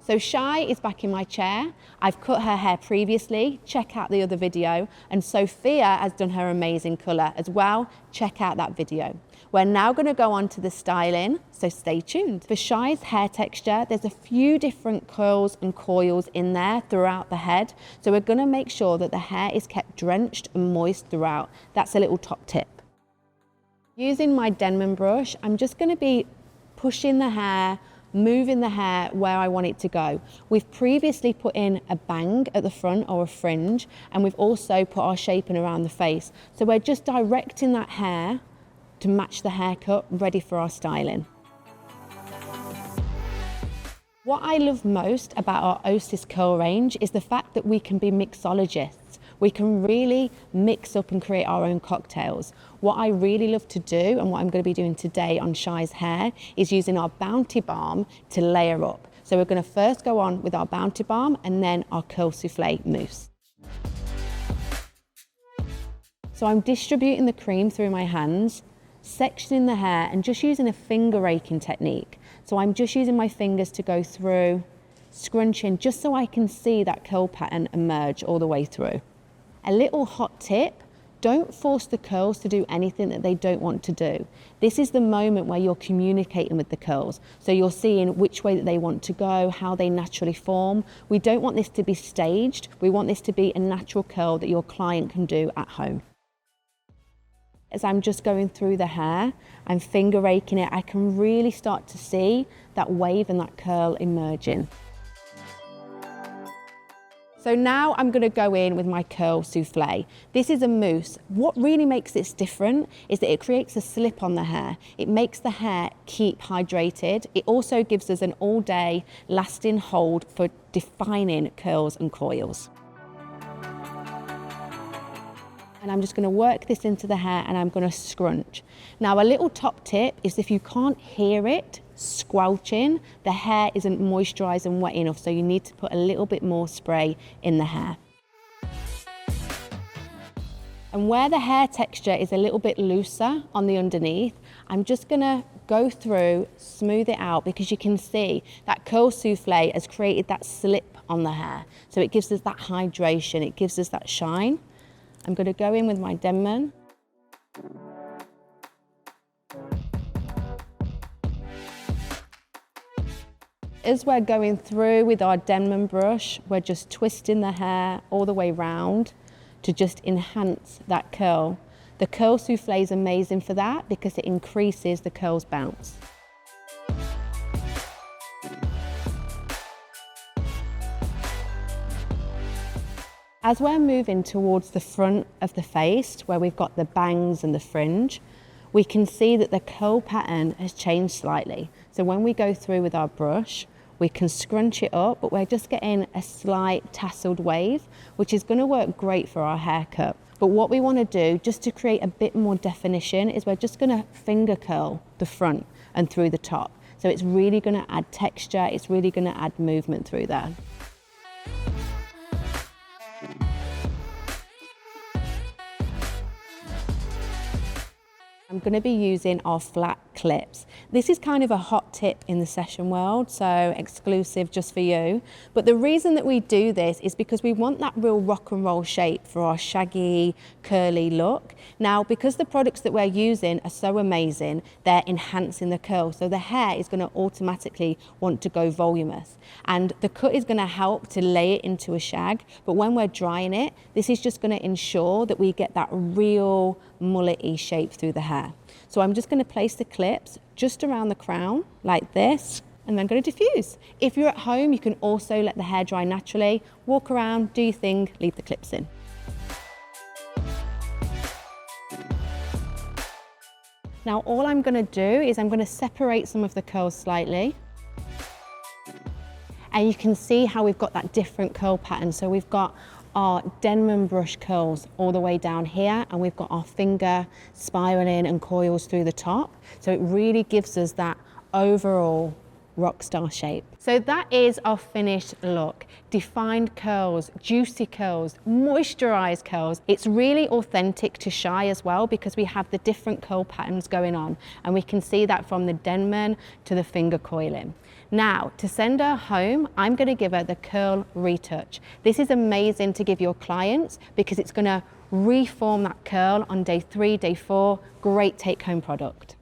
So Shy is back in my chair. I've cut her hair previously, check out the other video, and Sophia has done her amazing colour as well, check out that video. We're now going to go on to the styling, so stay tuned. For Shy's hair texture, there's a few different curls and coils in there throughout the head, so we're going to make sure that the hair is kept drenched and moist throughout. That's a little top tip. Using my Denman brush, I'm just going to be pushing the hair, moving the hair where I want it to go. We've previously put in a bang at the front or a fringe, and we've also put our shaping around the face. So we're just directing that hair to match the haircut, ready for our styling. What I love most about our OSiS curl range is the fact that we can be mixologists. We can really mix up and create our own cocktails. What I really love to do, and what I'm going to be doing today on Shy's hair, is using our Bounty Balm to layer up. So we're going to first go on with our Bounty Balm and then our Curl Soufflé Mousse. So I'm distributing the cream through my hands, sectioning the hair and just using a finger raking technique. So I'm just using my fingers to go through, scrunching, just so I can see that curl pattern emerge all the way through. A little hot tip, don't force the curls to do anything that they don't want to do. This is the moment where you're communicating with the curls. So you're seeing which way that they want to go, how they naturally form. We don't want this to be staged. We want this to be a natural curl that your client can do at home. As I'm just going through the hair, I'm finger raking it, I can really start to see that wave and that curl emerging. So now I'm going to go in with my Curl Soufflé. This is a mousse. What really makes this different is that it creates a slip on the hair. It makes the hair keep hydrated. It also gives us an all-day lasting hold for defining curls and coils. And I'm just going to work this into the hair and I'm going to scrunch. Now a little top tip is if you can't hear it squelching, the hair isn't moisturised and wet enough, so you need to put a little bit more spray in the hair. And where the hair texture is a little bit looser on the underneath, I'm just going to go through, smooth it out, because you can see that Curl Soufflé has created that slip on the hair. So it gives us that hydration, it gives us that shine. I'm going to go in with my Denman. As we're going through with our Denman brush, we're just twisting the hair all the way round to just enhance that curl. The Curl Soufflé is amazing for that because it increases the curl's bounce. As we're moving towards the front of the face, where we've got the bangs and the fringe, we can see that the curl pattern has changed slightly. So when we go through with our brush, we can scrunch it up, but we're just getting a slight tasseled wave, which is going to work great for our haircut. But what we want to do, just to create a bit more definition, is we're just going to finger curl the front and through the top. So it's really going to add texture, it's really going to add movement through there. I'm going to be using our flat clips. This is kind of a hot tip in the session world, so exclusive just for you. But the reason that we do this is because we want that real rock and roll shape for our shaggy, curly look. Now, because the products that we're using are so amazing, they're enhancing the curl. So the hair is going to automatically want to go voluminous. And the cut is going to help to lay it into a shag. But when we're drying it, this is just going to ensure that we get that real mullet-y shape through the hair. So I'm just going to place the clips just around the crown like this, and then I'm going to diffuse. If you're at home, you can also let the hair dry naturally, walk around, do your thing, leave the clips in. Now all I'm going to do is I'm going to separate some of the curls slightly. And you can see how we've got that different curl pattern. So we've got our Denman brush curls all the way down here, and we've got our finger spiraling and coils through the top. So it really gives us that overall rock star shape. So that is our finished look. Defined curls, juicy curls, moisturized curls. It's really authentic to Shy as well because we have the different curl patterns going on, and we can see that from the Denman to the finger coiling. Now, to send her home, I'm going to give her the curl retouch. This is amazing to give your clients because it's going to reform that curl on day 3, day 4. Great take home product.